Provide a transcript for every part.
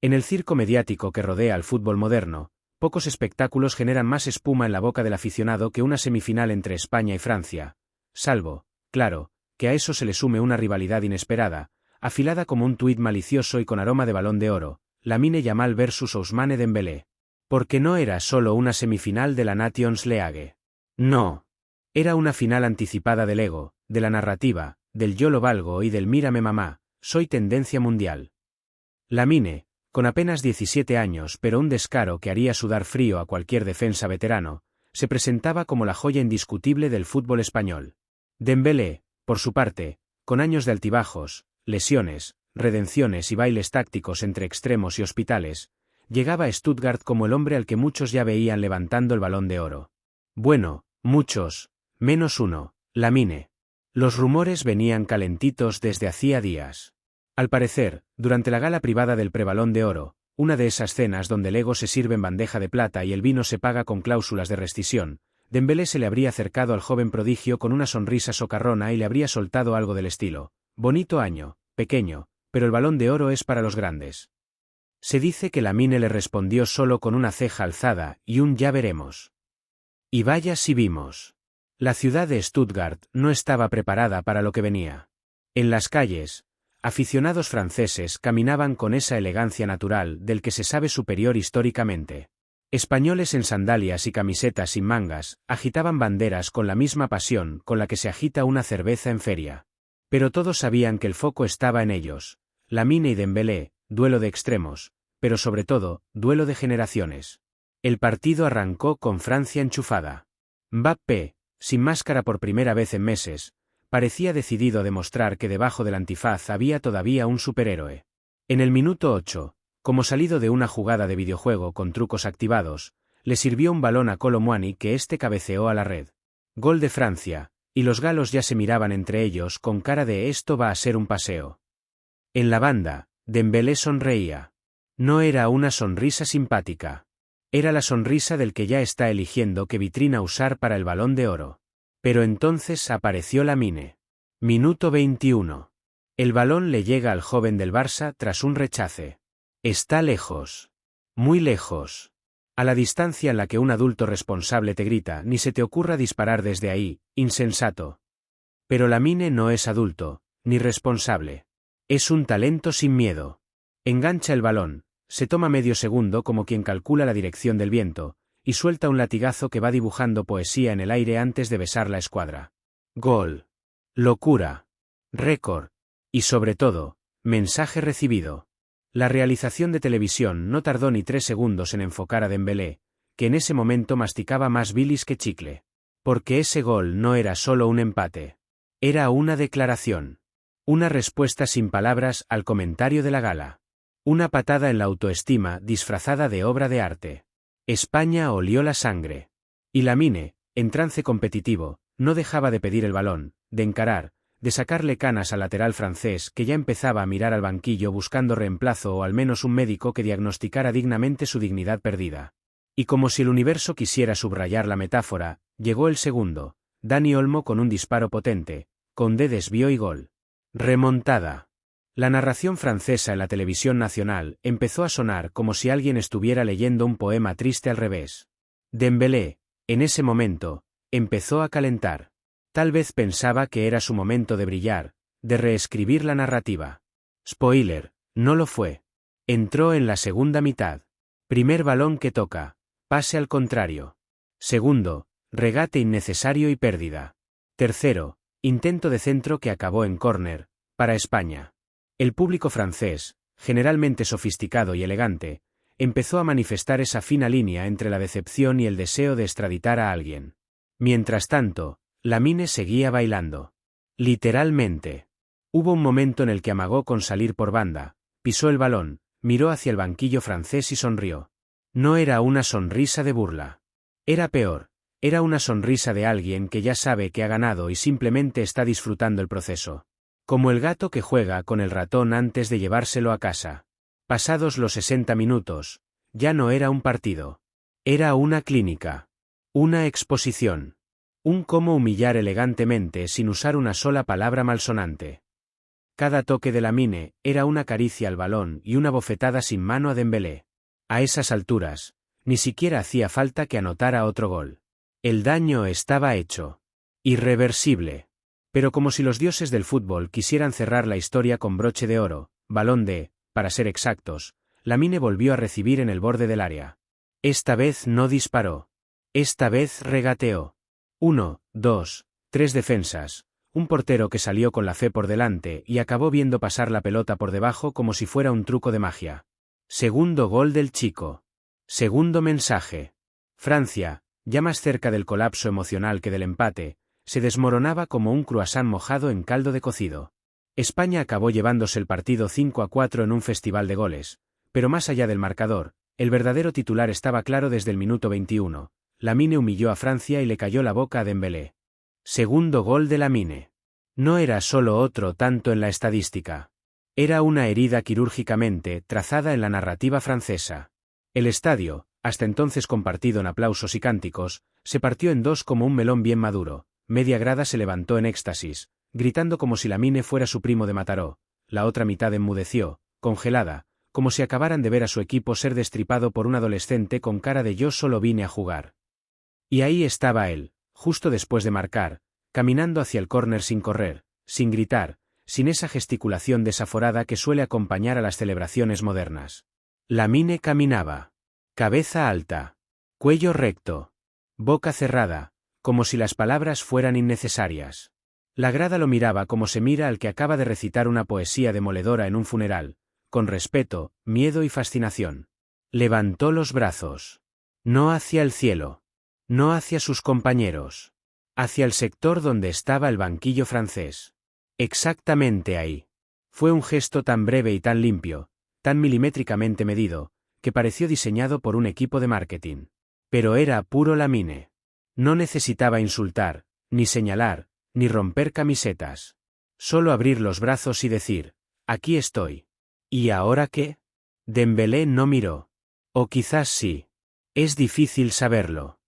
En el circo mediático que rodea al fútbol moderno, pocos espectáculos generan más espuma en la boca del aficionado que una semifinal entre España y Francia, salvo, claro, que a eso se le sume una rivalidad inesperada, afilada como un tuit malicioso y con aroma de Balón de Oro, Lamine Yamal versus Ousmane Dembélé. Porque no era solo una semifinal de la Nations League. No. Era una final anticipada del ego, de la narrativa, del yo lo valgo y del mírame mamá, soy tendencia mundial. Lamine, con apenas 17 años pero un descaro que haría sudar frío a cualquier defensa veterano, se presentaba como la joya indiscutible del fútbol español. Dembélé, por su parte, con años de altibajos, lesiones, redenciones y bailes tácticos entre extremos y hospitales, llegaba a Stuttgart como el hombre al que muchos ya veían levantando el Balón de Oro. Bueno, muchos, menos uno, Lamine. Los rumores venían calentitos desde hacía días. Al parecer, durante la gala privada del Prebalón de Oro, una de esas cenas donde el ego se sirve en bandeja de plata y el vino se paga con cláusulas de rescisión, Dembélé se le habría acercado al joven prodigio con una sonrisa socarrona y le habría soltado algo del estilo: bonito año, pequeño, pero el Balón de Oro es para los grandes. Se dice que Lamine le respondió solo con una ceja alzada y un ya veremos. Y vaya si vimos. La ciudad de Stuttgart no estaba preparada para lo que venía. En las calles, aficionados franceses caminaban con esa elegancia natural del que se sabe superior históricamente. Españoles en sandalias y camisetas sin mangas agitaban banderas con la misma pasión con la que se agita una cerveza en feria. Pero todos sabían que el foco estaba en ellos. Lamine y Dembélé, duelo de extremos, pero sobre todo, duelo de generaciones. El partido arrancó con Francia enchufada. Mbappé, sin máscara por primera vez en meses, parecía decidido a demostrar que debajo del antifaz había todavía un superhéroe. En el minuto 8, como salido de una jugada de videojuego con trucos activados, le sirvió un balón a Kolo Muani que éste cabeceó a la red. Gol de Francia, y los galos ya se miraban entre ellos con cara de esto va a ser un paseo. En la banda, Dembélé sonreía. No era una sonrisa simpática. Era la sonrisa del que ya está eligiendo qué vitrina usar para el Balón de Oro. Pero entonces apareció Lamine. Minuto 21. El balón le llega al joven del Barça tras un rechace. Está lejos. Muy lejos. A la distancia en la que un adulto responsable te grita, ni se te ocurra disparar desde ahí, insensato. Pero Lamine no es adulto, ni responsable. Es un talento sin miedo. Engancha el balón, se toma medio segundo como quien calcula la dirección del viento, y suelta un latigazo que va dibujando poesía en el aire antes de besar la escuadra. Gol. Locura. Récord. Y sobre todo, mensaje recibido. La realización de televisión no tardó ni 3 segundos en enfocar a Dembélé, que en ese momento masticaba más bilis que chicle. Porque ese gol no era solo un empate. Era una declaración. Una respuesta sin palabras al comentario de la gala. Una patada en la autoestima disfrazada de obra de arte. España olió la sangre. Y Lamine, en trance competitivo, no dejaba de pedir el balón, de encarar, de sacarle canas al lateral francés que ya empezaba a mirar al banquillo buscando reemplazo o al menos un médico que diagnosticara dignamente su dignidad perdida. Y como si el universo quisiera subrayar la metáfora, llegó el segundo. Dani Olmo con un disparo potente, Condé desvió y gol. Remontada. La narración francesa en la televisión nacional empezó a sonar como si alguien estuviera leyendo un poema triste al revés. Dembélé, en ese momento, empezó a calentar. Tal vez pensaba que era su momento de brillar, de reescribir la narrativa. Spoiler, no lo fue. Entró en la segunda mitad. Primer balón que toca, pase al contrario. Segundo, regate innecesario y pérdida. Tercero, intento de centro que acabó en córner, para España. El público francés, generalmente sofisticado y elegante, empezó a manifestar esa fina línea entre la decepción y el deseo de extraditar a alguien. Mientras tanto, Lamine seguía bailando. Literalmente. Hubo un momento en el que amagó con salir por banda, pisó el balón, miró hacia el banquillo francés y sonrió. No era una sonrisa de burla. Era peor, era una sonrisa de alguien que ya sabe que ha ganado y simplemente está disfrutando el proceso. Como el gato que juega con el ratón antes de llevárselo a casa. Pasados los 60 minutos, ya no era un partido. Era una clínica. Una exposición. Un cómo humillar elegantemente sin usar una sola palabra malsonante. Cada toque de Lamine era una caricia al balón y una bofetada sin mano a Dembélé. A esas alturas, ni siquiera hacía falta que anotara otro gol. El daño estaba hecho. Irreversible. Pero como si los dioses del fútbol quisieran cerrar la historia con broche de oro, balón de, para ser exactos, Lamine volvió a recibir en el borde del área. Esta vez no disparó. Esta vez regateó. 1, 2, 3 defensas, un portero que salió con la fe por delante y acabó viendo pasar la pelota por debajo como si fuera un truco de magia. Segundo gol del chico. Segundo mensaje. Francia, ya más cerca del colapso emocional que del empate, se desmoronaba como un croissant mojado en caldo de cocido. España acabó llevándose el partido 5-4 en un festival de goles, pero más allá del marcador, el verdadero titular estaba claro desde el minuto 21. Lamine humilló a Francia y le cayó la boca a Dembélé. Segundo gol de Lamine. No era solo otro tanto en la estadística. Era una herida quirúrgicamente trazada en la narrativa francesa. El estadio, hasta entonces compartido en aplausos y cánticos, se partió en dos como un melón bien maduro. Media grada se levantó en éxtasis, gritando como si Lamine fuera su primo de Mataró. La otra mitad enmudeció, congelada, como si acabaran de ver a su equipo ser destripado por un adolescente con cara de yo solo vine a jugar. Y ahí estaba él, justo después de marcar, caminando hacia el córner sin correr, sin gritar, sin esa gesticulación desaforada que suele acompañar a las celebraciones modernas. Lamine caminaba. Cabeza alta. Cuello recto. Boca cerrada, como si las palabras fueran innecesarias. La grada lo miraba como se mira al que acaba de recitar una poesía demoledora en un funeral, con respeto, miedo y fascinación. Levantó los brazos. No hacia el cielo. No hacia sus compañeros. Hacia el sector donde estaba el banquillo francés. Exactamente ahí. Fue un gesto tan breve y tan limpio, tan milimétricamente medido, que pareció diseñado por un equipo de marketing. Pero era puro Lamine. No necesitaba insultar, ni señalar, ni romper camisetas. Solo abrir los brazos y decir, aquí estoy. ¿Y ahora qué? Dembélé no miró. O quizás sí. Es difícil saberlo.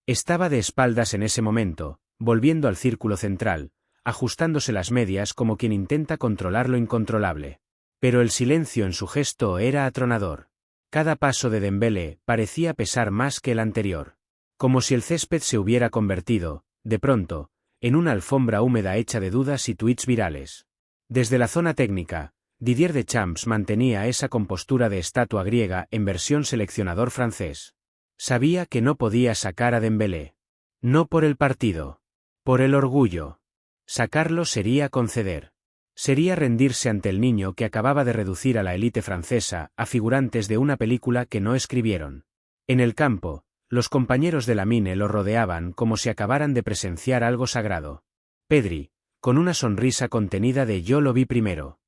Estaba de espaldas en ese momento, volviendo al círculo central, ajustándose las medias como quien intenta controlar lo incontrolable. Pero el silencio en su gesto era atronador. Cada paso de Dembélé parecía pesar más que el anterior. Como si el césped se hubiera convertido, de pronto, en una alfombra húmeda hecha de dudas y tuits virales. Desde la zona técnica, Didier Deschamps mantenía esa compostura de estatua griega en versión seleccionador francés. Sabía que no podía sacar a Dembélé. No por el partido. Por el orgullo. Sacarlo sería conceder. Sería rendirse ante el niño que acababa de reducir a la élite francesa a figurantes de una película que no escribieron. En el campo, los compañeros de Lamine lo rodeaban como si acabaran de presenciar algo sagrado. Pedri, con una sonrisa contenida de yo lo vi primero.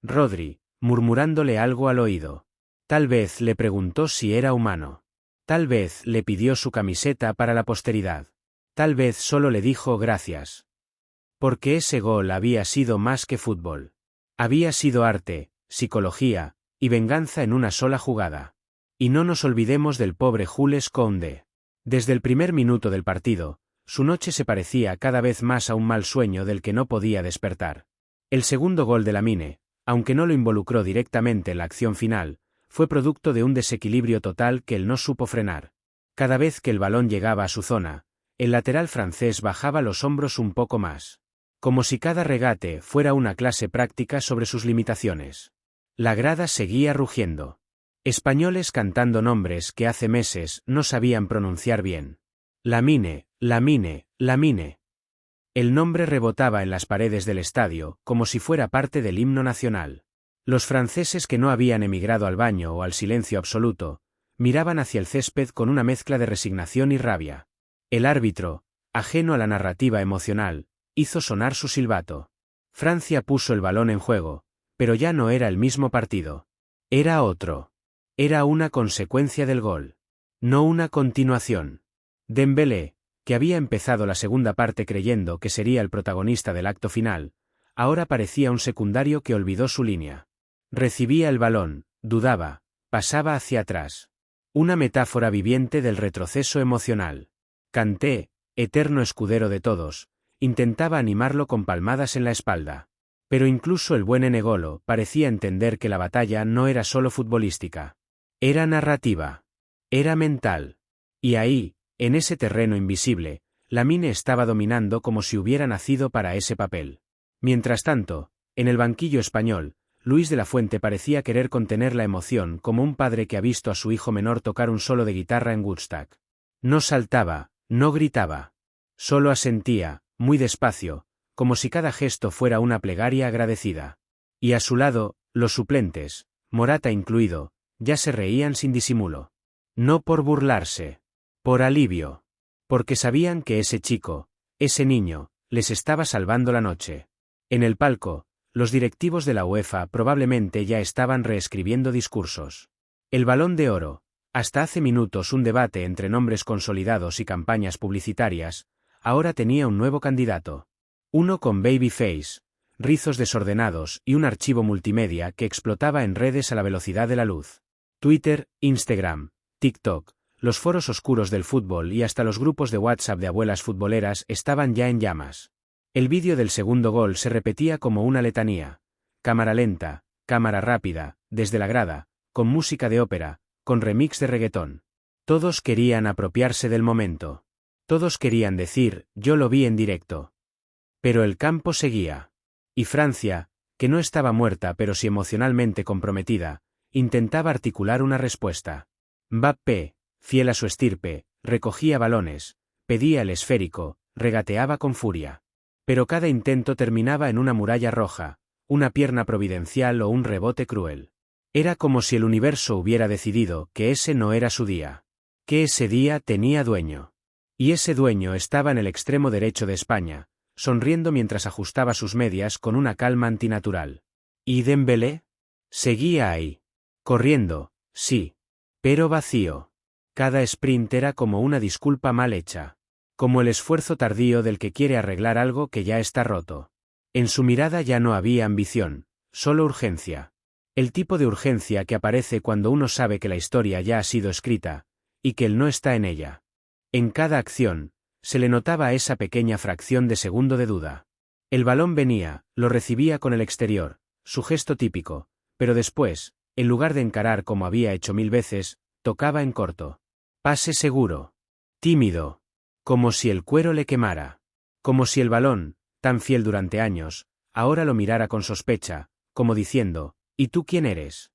Rodri, murmurándole algo al oído. Tal vez le preguntó si era humano. Tal vez le pidió su camiseta para la posteridad. Tal vez solo le dijo gracias. Porque ese gol había sido más que fútbol. Había sido arte, psicología, y venganza en una sola jugada. Y no nos olvidemos del pobre Jules Koundé. Desde el primer minuto del partido, su noche se parecía cada vez más a un mal sueño del que no podía despertar. El segundo gol de Lamine, aunque no lo involucró directamente en la acción final, fue producto de un desequilibrio total que él no supo frenar. Cada vez que el balón llegaba a su zona, el lateral francés bajaba los hombros un poco más. Como si cada regate fuera una clase práctica sobre sus limitaciones. La grada seguía rugiendo. Españoles cantando nombres que hace meses no sabían pronunciar bien. Lamine, Lamine, Lamine. El nombre rebotaba en las paredes del estadio, como si fuera parte del himno nacional. Los franceses que no habían emigrado al baño o al silencio absoluto, miraban hacia el césped con una mezcla de resignación y rabia. El árbitro, ajeno a la narrativa emocional, hizo sonar su silbato. Francia puso el balón en juego, pero ya no era el mismo partido. Era otro. Era una consecuencia del gol. No una continuación. Dembélé, que había empezado la segunda parte creyendo que sería el protagonista del acto final, ahora parecía un secundario que olvidó su línea. Recibía el balón, dudaba, pasaba hacia atrás. Una metáfora viviente del retroceso emocional. Kanté, eterno escudero de todos, intentaba animarlo con palmadas en la espalda. Pero incluso el buen Enegolo parecía entender que la batalla no era solo futbolística. Era narrativa. Era mental. Y ahí, en ese terreno invisible, Lamine estaba dominando como si hubiera nacido para ese papel. Mientras tanto, en el banquillo español, Luis de la Fuente parecía querer contener la emoción como un padre que ha visto a su hijo menor tocar un solo de guitarra en Woodstock. No saltaba, no gritaba. Solo asentía, muy despacio, como si cada gesto fuera una plegaria agradecida. Y a su lado, los suplentes, Morata incluido, ya se reían sin disimulo. No por burlarse. Por alivio. Porque sabían que ese chico, ese niño, les estaba salvando la noche. En el palco, los directivos de la UEFA probablemente ya estaban reescribiendo discursos. El Balón de Oro, hasta hace minutos un debate entre nombres consolidados y campañas publicitarias, ahora tenía un nuevo candidato. Uno con babyface, rizos desordenados y un archivo multimedia que explotaba en redes a la velocidad de la luz. Twitter, Instagram, TikTok, los foros oscuros del fútbol y hasta los grupos de WhatsApp de abuelas futboleras estaban ya en llamas. El vídeo del segundo gol se repetía como una letanía. Cámara lenta, cámara rápida, desde la grada, con música de ópera, con remix de reggaetón. Todos querían apropiarse del momento. Todos querían decir, yo lo vi en directo. Pero el campo seguía. Y Francia, que no estaba muerta pero sí emocionalmente comprometida, intentaba articular una respuesta. Mbappé, fiel a su estirpe, recogía balones, pedía el esférico, regateaba con furia. Pero cada intento terminaba en una muralla roja, una pierna providencial o un rebote cruel. Era como si el universo hubiera decidido que ese no era su día. Que ese día tenía dueño. Y ese dueño estaba en el extremo derecho de España, sonriendo mientras ajustaba sus medias con una calma antinatural. ¿Y Dembélé? Seguía ahí. Corriendo, sí. Pero vacío. Cada sprint era como una disculpa mal hecha. Como el esfuerzo tardío del que quiere arreglar algo que ya está roto. En su mirada ya no había ambición, solo urgencia. El tipo de urgencia que aparece cuando uno sabe que la historia ya ha sido escrita, y que él no está en ella. En cada acción, se le notaba esa pequeña fracción de segundo de duda. El balón venía, lo recibía con el exterior, su gesto típico, pero después, en lugar de encarar como había hecho 1000 veces, tocaba en corto. Pase seguro. Tímido. Como si el cuero le quemara. Como si el balón, tan fiel durante años, ahora lo mirara con sospecha, como diciendo, ¿y tú quién eres?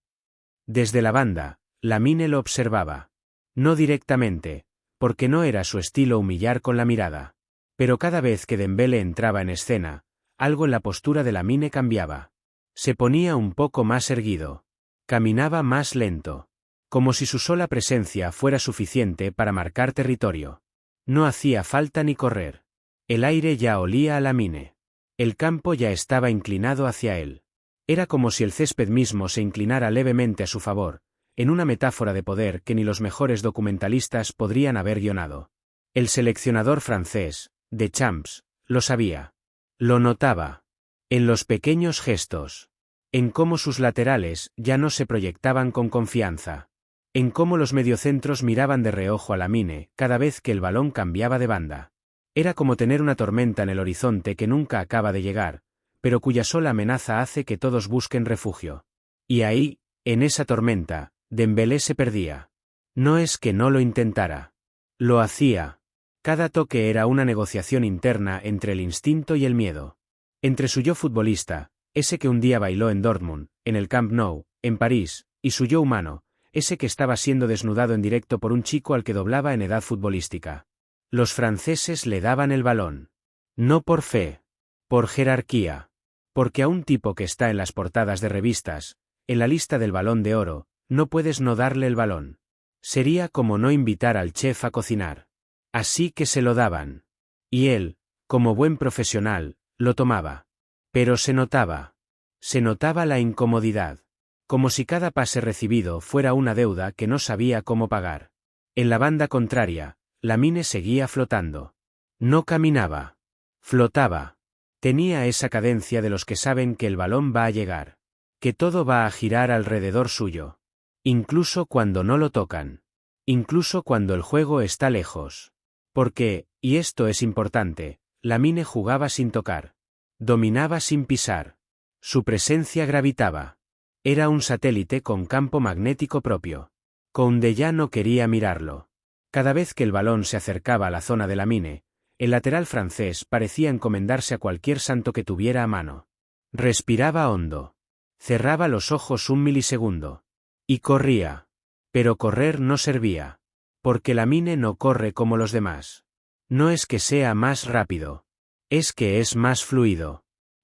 Desde la banda, Lamine lo observaba. No directamente, porque no era su estilo humillar con la mirada. Pero cada vez que Dembélé entraba en escena, algo en la postura de Lamine cambiaba. Se ponía un poco más erguido. Caminaba más lento. Como si su sola presencia fuera suficiente para marcar territorio. No hacía falta ni correr. El aire ya olía a Lamine. El campo ya estaba inclinado hacia él. Era como si el césped mismo se inclinara levemente a su favor, en una metáfora de poder que ni los mejores documentalistas podrían haber guionado. El seleccionador francés, Deschamps, lo sabía. Lo notaba. En los pequeños gestos. En cómo sus laterales ya no se proyectaban con confianza. En cómo los mediocentros miraban de reojo a Lamine cada vez que el balón cambiaba de banda. Era como tener una tormenta en el horizonte que nunca acaba de llegar, pero cuya sola amenaza hace que todos busquen refugio. Y ahí, en esa tormenta, Dembélé se perdía. No es que no lo intentara. Lo hacía. Cada toque era una negociación interna entre el instinto y el miedo. Entre su yo futbolista, ese que un día bailó en Dortmund, en el Camp Nou, en París, y su yo humano, ese que estaba siendo desnudado en directo por un chico al que doblaba en edad futbolística. Los franceses le daban el balón. No por fe. Por jerarquía. Porque a un tipo que está en las portadas de revistas, en la lista del Balón de Oro, no puedes no darle el balón. Sería como no invitar al chef a cocinar. Así que se lo daban. Y él, como buen profesional, lo tomaba. Pero se notaba. Se notaba la incomodidad. Como si cada pase recibido fuera una deuda que no sabía cómo pagar. En la banda contraria, Lamine seguía flotando. No caminaba. Flotaba. Tenía esa cadencia de los que saben que el balón va a llegar. Que todo va a girar alrededor suyo. Incluso cuando no lo tocan. Incluso cuando el juego está lejos. Porque, y esto es importante, Lamine jugaba sin tocar. Dominaba sin pisar. Su presencia gravitaba. Era un satélite con campo magnético propio. Koundé ya no quería mirarlo. Cada vez que el balón se acercaba a la zona de Lamine, el lateral francés parecía encomendarse a cualquier santo que tuviera a mano. Respiraba hondo. Cerraba los ojos un milisegundo. Y corría. Pero correr no servía. Porque Lamine no corre como los demás. No es que sea más rápido. Es que es más fluido.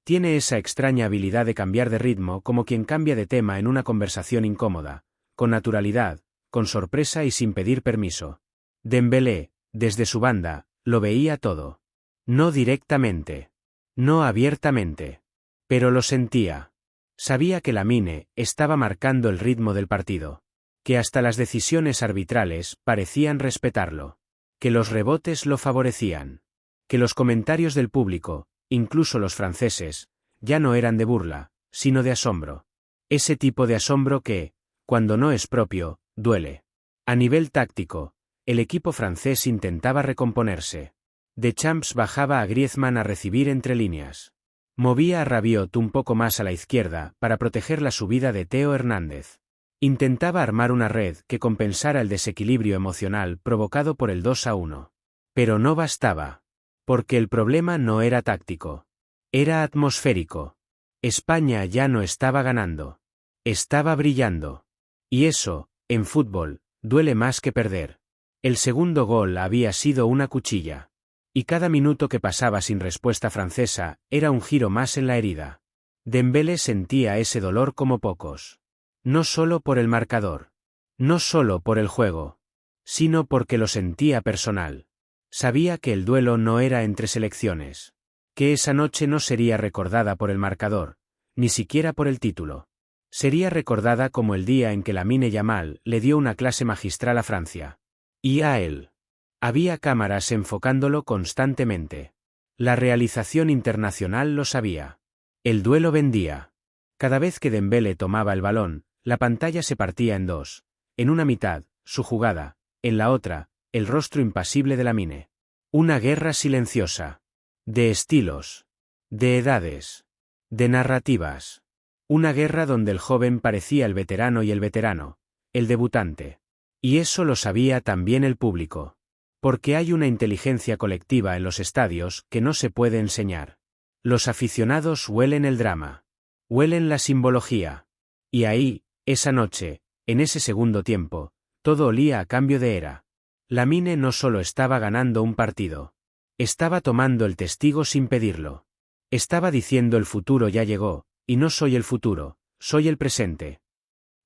Tiene esa extraña habilidad de cambiar de ritmo como quien cambia de tema en una conversación incómoda, con naturalidad, con sorpresa y sin pedir permiso. Dembélé, desde su banda, lo veía todo. No directamente. No abiertamente. Pero lo sentía. Sabía que Lamine estaba marcando el ritmo del partido. Que hasta las decisiones arbitrales parecían respetarlo. Que los rebotes lo favorecían. Que los comentarios del público, incluso los franceses, ya no eran de burla, sino de asombro. Ese tipo de asombro que, cuando no es propio, duele. A nivel táctico, el equipo francés intentaba recomponerse. Deschamps bajaba a Griezmann a recibir entre líneas. Movía a Rabiot un poco más a la izquierda para proteger la subida de Theo Hernández. Intentaba armar una red que compensara el desequilibrio emocional provocado por el 2-1. Pero no bastaba. Porque el problema no era táctico. Era atmosférico. España ya no estaba ganando. Estaba brillando. Y eso, en fútbol, duele más que perder. El segundo gol había sido una cuchilla. Y cada minuto que pasaba sin respuesta francesa era un giro más en la herida. Dembélé sentía ese dolor como pocos. No solo por el marcador. No solo por el juego. Sino porque lo sentía personal. Sabía que el duelo no era entre selecciones. Que esa noche no sería recordada por el marcador, ni siquiera por el título. Sería recordada como el día en que Lamine Yamal le dio una clase magistral a Francia. Y a él. Había cámaras enfocándolo constantemente. La realización internacional lo sabía. El duelo vendía. Cada vez que Dembélé tomaba el balón, la pantalla se partía en dos. En una mitad, su jugada, en la otra, el rostro impasible de Lamine. Una guerra silenciosa. De estilos. De edades. De narrativas. Una guerra donde el joven parecía el veterano y el veterano, el debutante. Y eso lo sabía también el público. Porque hay una inteligencia colectiva en los estadios que no se puede enseñar. Los aficionados huelen el drama. Huelen la simbología. Y ahí, esa noche, en ese segundo tiempo, todo olía a cambio de era. Lamine no solo estaba ganando un partido. Estaba tomando el testigo sin pedirlo. Estaba diciendo el futuro ya llegó, y no soy el futuro, soy el presente.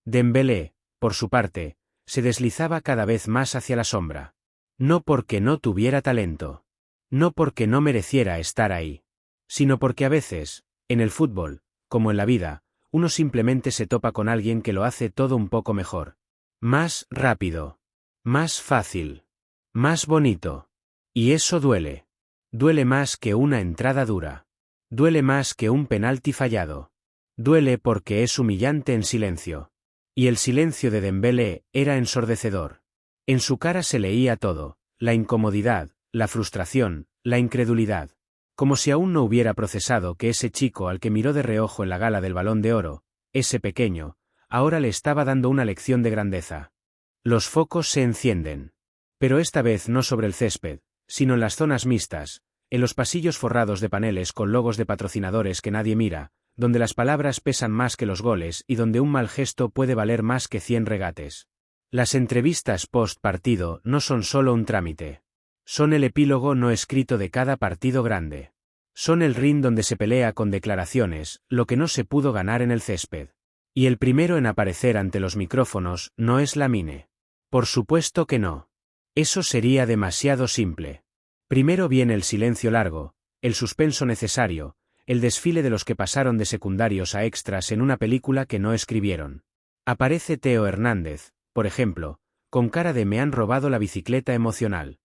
Dembélé, por su parte, se deslizaba cada vez más hacia la sombra. No porque no tuviera talento. No porque no mereciera estar ahí. Sino porque a veces, en el fútbol, como en la vida, uno simplemente se topa con alguien que lo hace todo un poco mejor. Más rápido. Más fácil. Más bonito. Y eso duele. Duele más que una entrada dura. Duele más que un penalti fallado. Duele porque es humillante en silencio. Y el silencio de Dembélé era ensordecedor. En su cara se leía todo, la incomodidad, la frustración, la incredulidad. Como si aún no hubiera procesado que ese chico al que miró de reojo en la gala del Balón de Oro, ese pequeño, ahora le estaba dando una lección de grandeza. Los focos se encienden. Pero esta vez no sobre el césped, sino en las zonas mixtas, en los pasillos forrados de paneles con logos de patrocinadores que nadie mira, donde las palabras pesan más que los goles y donde un mal gesto puede valer más que 100 regates. Las entrevistas post-partido no son solo un trámite. Son el epílogo no escrito de cada partido grande. Son el ring donde se pelea con declaraciones, lo que no se pudo ganar en el césped. Y el primero en aparecer ante los micrófonos no es Lamine. Por supuesto que no. Eso sería demasiado simple. Primero viene el silencio largo, el suspenso necesario, el desfile de los que pasaron de secundarios a extras en una película que no escribieron. Aparece Theo Hernández, por ejemplo, con cara de me han robado la bicicleta emocional.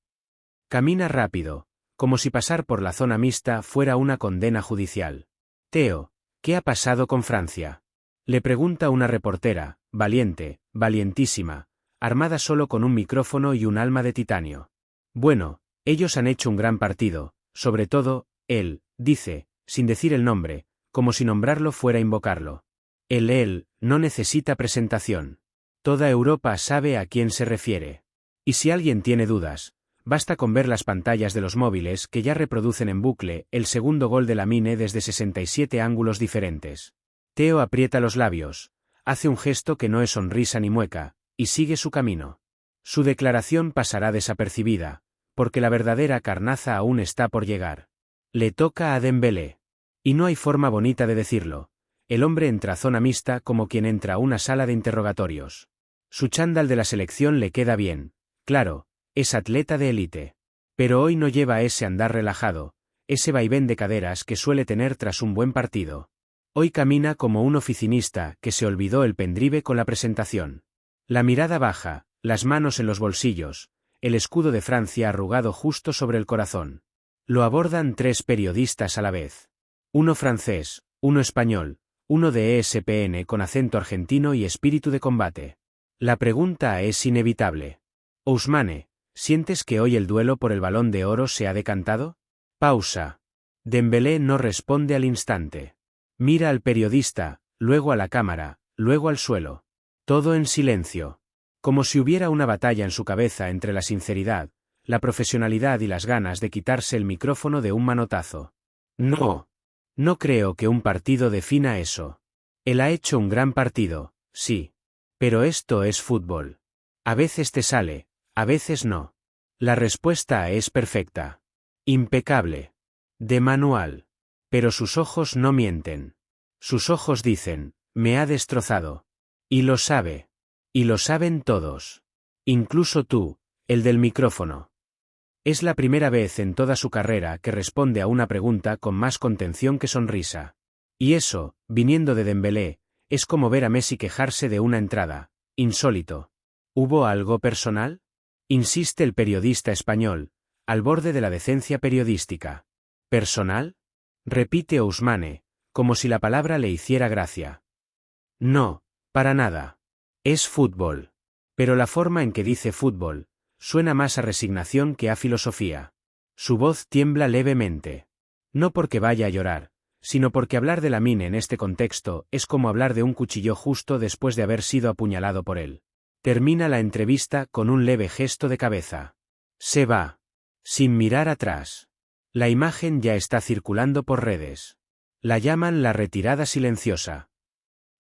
Camina rápido, como si pasar por la zona mixta fuera una condena judicial. Theo, ¿qué ha pasado con Francia? Le pregunta una reportera, valiente, valientísima, armada solo con un micrófono y un alma de titanio. Bueno, ellos han hecho un gran partido, sobre todo, él, dice, sin decir el nombre, como si nombrarlo fuera invocarlo. Él no necesita presentación. Toda Europa sabe a quién se refiere. Y si alguien tiene dudas, basta con ver las pantallas de los móviles que ya reproducen en bucle el segundo gol de Lamine desde 67 ángulos diferentes. Theo aprieta los labios, hace un gesto que no es sonrisa ni mueca, y sigue su camino. Su declaración pasará desapercibida, porque la verdadera carnaza aún está por llegar. Le toca a Dembélé. Y no hay forma bonita de decirlo. El hombre entra a zona mixta como quien entra a una sala de interrogatorios. Su chándal de la selección le queda bien, claro, es atleta de élite. Pero hoy no lleva ese andar relajado, ese vaivén de caderas que suele tener tras un buen partido. Hoy camina como un oficinista que se olvidó el pendrive con la presentación. La mirada baja, las manos en los bolsillos, el escudo de Francia arrugado justo sobre el corazón. Lo abordan 3 periodistas a la vez. Uno francés, uno español, uno de ESPN con acento argentino y espíritu de combate. La pregunta es inevitable. Ousmane, ¿sientes que hoy el duelo por el Balón de Oro se ha decantado? Pausa. Dembélé no responde al instante. Mira al periodista, luego a la cámara, luego al suelo. Todo en silencio. Como si hubiera una batalla en su cabeza entre la sinceridad, la profesionalidad y las ganas de quitarse el micrófono de un manotazo. No creo que un partido defina eso. Él ha hecho un gran partido, sí. Pero esto es fútbol. A veces te sale, a veces no. La respuesta es perfecta. Impecable. De manual. Pero sus ojos no mienten. Sus ojos dicen, me ha destrozado. Y lo sabe. Y lo saben todos. Incluso tú, el del micrófono. Es la primera vez en toda su carrera que responde a una pregunta con más contención que sonrisa. Y eso, viniendo de Dembélé, es como ver a Messi quejarse de una entrada. Insólito. ¿Hubo algo personal? Insiste el periodista español, al borde de la decencia periodística. ¿Personal? Repite Ousmane, como si la palabra le hiciera gracia. No, para nada. Es fútbol. Pero la forma en que dice fútbol, suena más a resignación que a filosofía. Su voz tiembla levemente. No porque vaya a llorar, sino porque hablar de Lamine en este contexto es como hablar de un cuchillo justo después de haber sido apuñalado por él. Termina la entrevista con un leve gesto de cabeza. Se va. Sin mirar atrás. La imagen ya está circulando por redes. La llaman la retirada silenciosa.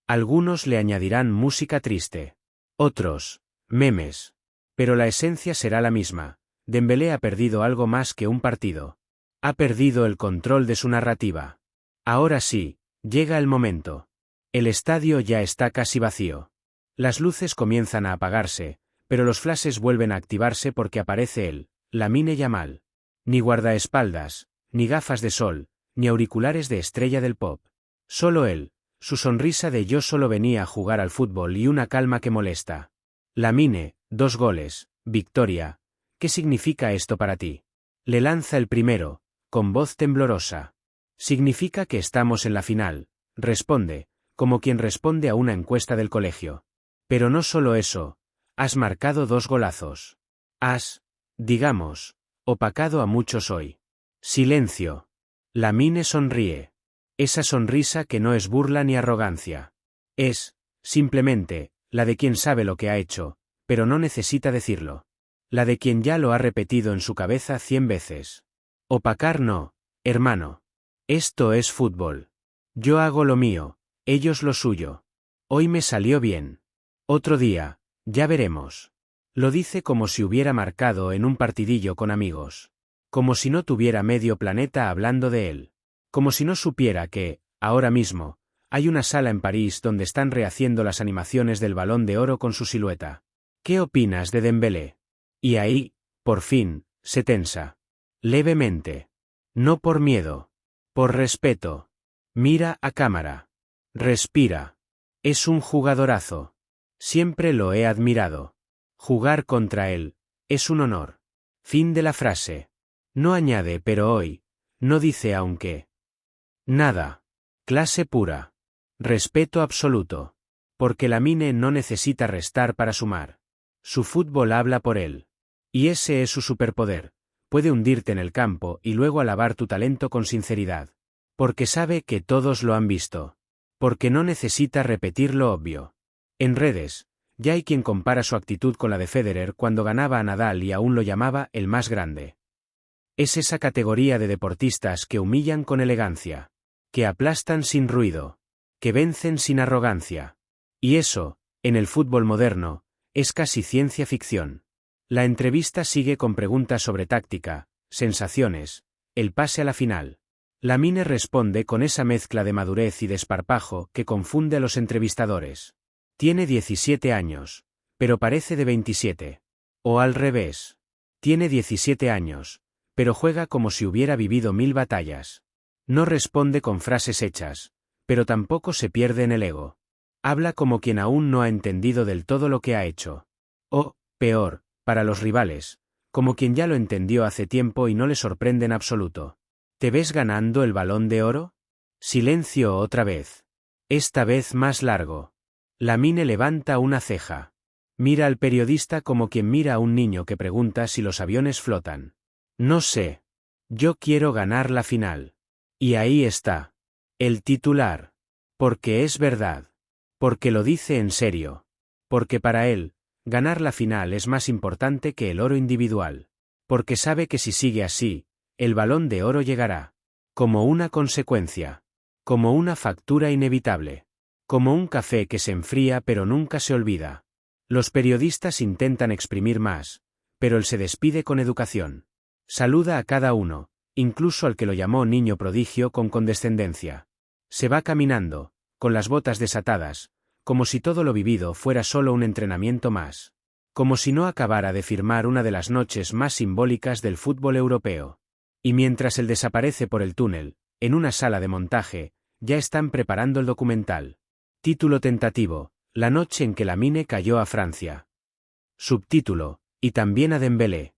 Algunos le añadirán música triste. Otros, memes. Pero la esencia será la misma. Dembélé ha perdido algo más que un partido. Ha perdido el control de su narrativa. Ahora sí, llega el momento. El estadio ya está casi vacío. Las luces comienzan a apagarse, pero los flashes vuelven a activarse porque aparece él, Lamine Yamal. Ni guardaespaldas, ni gafas de sol, ni auriculares de estrella del pop. Solo él, su sonrisa de yo solo venía a jugar al fútbol y una calma que molesta. Lamine, 2 goles, victoria. ¿Qué significa esto para ti? Le lanza el primero, con voz temblorosa. Significa que estamos en la final, responde, como quien responde a una encuesta del colegio. Pero no solo eso, has marcado 2 golazos. Has, digamos, opacado a muchos hoy. Silencio. Lamine sonríe. Esa sonrisa que no es burla ni arrogancia. Es, simplemente, la de quien sabe lo que ha hecho, pero no necesita decirlo. La de quien ya lo ha repetido en su cabeza 100 veces. Opacar no, hermano. Esto es fútbol. Yo hago lo mío, ellos lo suyo. Hoy me salió bien. Otro día, ya veremos. Lo dice como si hubiera marcado en un partidillo con amigos. Como si no tuviera medio planeta hablando de él. Como si no supiera que, ahora mismo, hay una sala en París donde están rehaciendo las animaciones del Balón de Oro con su silueta. ¿Qué opinas de Dembélé? Y ahí, por fin, se tensa. Levemente. No por miedo. Por respeto. Mira a cámara. Respira. Es un jugadorazo. Siempre lo he admirado. Jugar contra él, es un honor. Fin de la frase. No añade pero hoy, no dice aunque. Nada. Clase pura. Respeto absoluto. Porque Lamine no necesita restar para sumar. Su fútbol habla por él. Y ese es su superpoder. Puede hundirte en el campo y luego alabar tu talento con sinceridad. Porque sabe que todos lo han visto. Porque no necesita repetir lo obvio. En redes, ya hay quien compara su actitud con la de Federer cuando ganaba a Nadal y aún lo llamaba el más grande. Es esa categoría de deportistas que humillan con elegancia, que aplastan sin ruido, que vencen sin arrogancia. Y eso, en el fútbol moderno, es casi ciencia ficción. La entrevista sigue con preguntas sobre táctica, sensaciones, el pase a la final. Lamine responde con esa mezcla de madurez y desparpajo que confunde a los entrevistadores. Tiene 17 años, pero parece de 27. O al revés. Tiene 17 años, pero juega como si hubiera vivido 1000 batallas. No responde con frases hechas, pero tampoco se pierde en el ego. Habla como quien aún no ha entendido del todo lo que ha hecho. O, peor, para los rivales, como quien ya lo entendió hace tiempo y no le sorprende en absoluto. ¿Te ves ganando el Balón de Oro? Silencio otra vez. Esta vez más largo. Lamine levanta una ceja. Mira al periodista como quien mira a un niño que pregunta si los aviones flotan. No sé. Yo quiero ganar la final. Y ahí está. El titular. Porque es verdad. Porque lo dice en serio. Porque para él, ganar la final es más importante que el oro individual. Porque sabe que si sigue así, el Balón de Oro llegará. Como una consecuencia. Como una factura inevitable. Como un café que se enfría pero nunca se olvida. Los periodistas intentan exprimir más, pero él se despide con educación. Saluda a cada uno, incluso al que lo llamó niño prodigio con condescendencia. Se va caminando, con las botas desatadas, como si todo lo vivido fuera solo un entrenamiento más. Como si no acabara de firmar una de las noches más simbólicas del fútbol europeo. Y mientras él desaparece por el túnel, en una sala de montaje, ya están preparando el documental. Título tentativo: La noche en que Lamine cayó a Francia. Subtítulo: Y también a Dembélé.